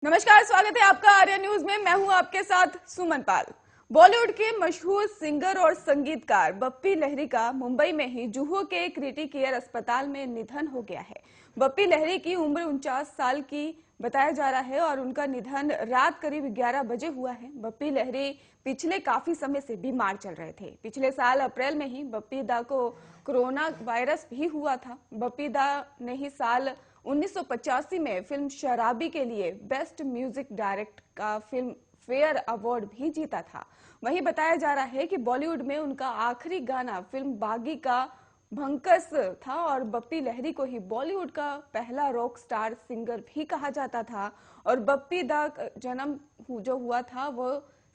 नमस्कार, स्वागत है आपका आर्या न्यूज में। मैं हूं आपके साथ सुमन पाल। बॉलीवुड के मशहूर सिंगर और संगीतकार बप्पी लहरी का मुंबई में ही जुहू के क्रिटी केयर अस्पताल में निधन हो गया है। बप्पी लहरी की उम्र 49 साल की बताया जा रहा है और उनका निधन रात करीब 11 बजे हुआ है। बप्पी लहरी पिछले काफी समय से बीमार चल रहे थे। पिछले साल अप्रैल में ही बप्पी दा को कोरोना वायरस भी हुआ था। बप्पी दा ने ही साल 1985 में फिल्म शराबी के लिए बेस्ट म्यूजिक डायरेक्ट का फिल्म फेयर अवार्ड भी जीता था। वहीं बताया जा रहा है कि बॉलीवुड में उनका आखिरी गाना फिल्म बागी का भंकस था और बप्पी लहरी को ही बॉलीवुड का पहला रॉक स्टार सिंगर भी कहा जाता था। और बप्पी दा जन्म जो हुआ था वो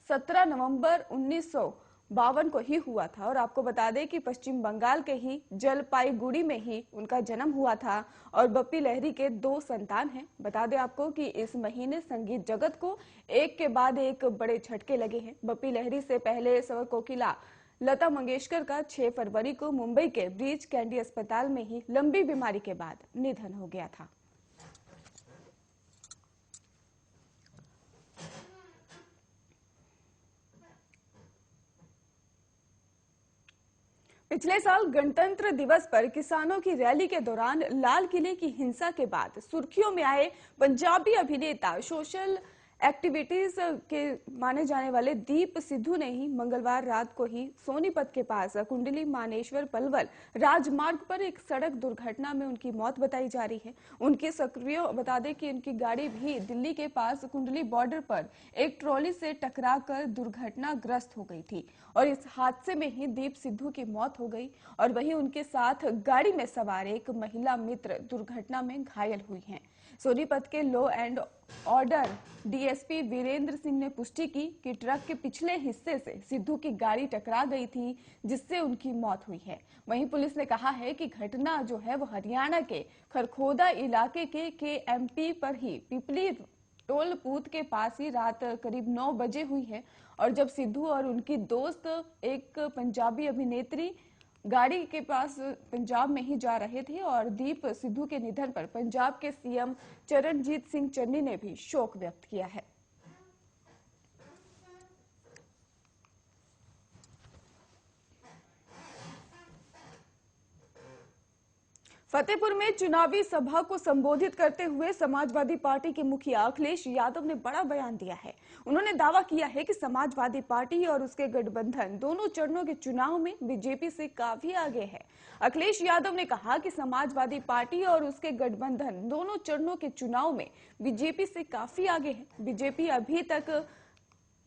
17 नवंबर 1952 को ही हुआ था। और आपको बता दें कि पश्चिम बंगाल के ही जलपाईगुड़ी में ही उनका जन्म हुआ था। और बप्पी लहरी के 2 संतान हैं। बता दें आपको कि इस महीने संगीत जगत को एक के बाद एक बड़े झटके लगे हैं। बप्पी लहरी से पहले स्वर कोकिला लता मंगेशकर का 6 फरवरी को मुंबई के ब्रीच कैंडी अस्पताल में ही लंबी बीमारी के बाद निधन हो गया था। पिछले साल गणतंत्र दिवस पर किसानों की रैली के दौरान लाल किले की हिंसा के बाद सुर्खियों में आए पंजाबी अभिनेता सोशल एक्टिविटीज के माने जाने वाले दीप सिद्धू ने ही मंगलवार रात को ही सोनीपत के पास कुंडली मानेश्वर पलवल राजमार्ग पर एक सड़क दुर्घटना में उनकी मौत बताई जा रही है। उनकी सक्रिय बता दें कि उनकी गाड़ी भी दिल्ली के पास कुंडली बॉर्डर पर एक ट्रॉली से टकराकर दुर्घटनाग्रस्त हो गई थी और इस हादसे में ही दीप सिद्धू की मौत हो गई। और वहीं उनके साथ गाड़ी में सवार एक महिला मित्र दुर्घटना में घायल हुई हैं। सोनीपत के law and order DSP Virender Singh ने पुष्टि की कि ट्रक के पिछले हिस्से से सिद्धू की गाड़ी टकरा गई थी जिससे उनकी मौत हुई है। वहीं पुलिस ने कहा है कि घटना जो है वो हरियाणा के खरखोदा इलाके के एमपी पर ही पिपली टोल बूथ के पास ही रात करीब 9 बजे हुई है। और जब सिद्धू और उनकी दोस्त एक पंजाबी अभिनेत्री गाड़ी के पास पंजाब में ही जा रहे थे और दीप सिद्धू के निधन पर पंजाब के सीएम चरणजीत सिंह चन्नी ने भी शोक व्यक्त किया है। फतेहपुर में चुनावी सभा को संबोधित करते हुए समाजवादी पार्टी के मुखिया अखिलेश यादव ने बड़ा बयान दिया है। उन्होंने दावा किया है कि समाजवादी पार्टी और उसके गठबंधन दोनों चरणों के चुनाव में बीजेपी से काफी आगे है। अखिलेश यादव ने कहा कि समाजवादी पार्टी और उसके गठबंधन दोनों चरणों के चुनाव में बीजेपी से काफी आगे है। बीजेपी अभी तक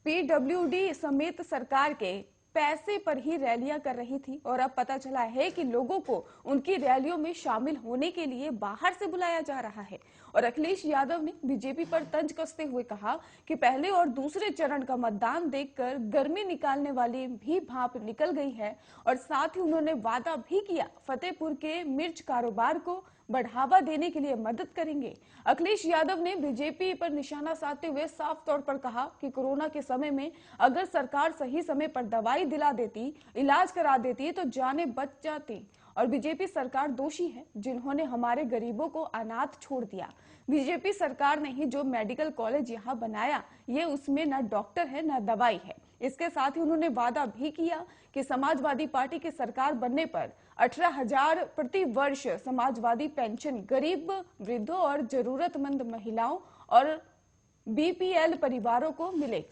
पीडब्ल्यूडी समेत सरकार के पैसे पर ही रैलियां कर रही थी और अब पता चला है कि लोगों को उनकी रैलियों में शामिल होने के लिए बाहर से बुलाया जा रहा है। और अखिलेश यादव ने बीजेपी पर तंज कसते हुए कहा कि पहले और दूसरे चरण का मतदान देखकर गर्मी निकालने वाली भी भाप निकल गई है। और साथ ही उन्होंने वादा भी किया फतेहपुर के मिर्च कारोबार को बढ़ावा देने के लिए मदद करेंगे। अखिलेश यादव ने बीजेपी पर निशाना साधते हुए साफ तौर पर कहा कि कोरोना के समय में अगर सरकार सही समय पर दवाई दिला देती, इलाज करा देती तो जानें बच जाती। और बीजेपी सरकार दोषी है जिन्होंने हमारे गरीबों को अनाथ छोड़ दिया। बीजेपी सरकार ने ही जो मेडिकल कॉलेज यहाँ बनाया ये उसमें न डॉक्टर है न दवाई है। इसके साथ ही उन्होंने वादा भी किया कि समाजवादी पार्टी की सरकार बनने पर 18,000 प्रति वर्ष समाजवादी पेंशन गरीब वृद्धों और जरूरतमंद महिलाओं और बीपीएल परिवारों को मिलेगी।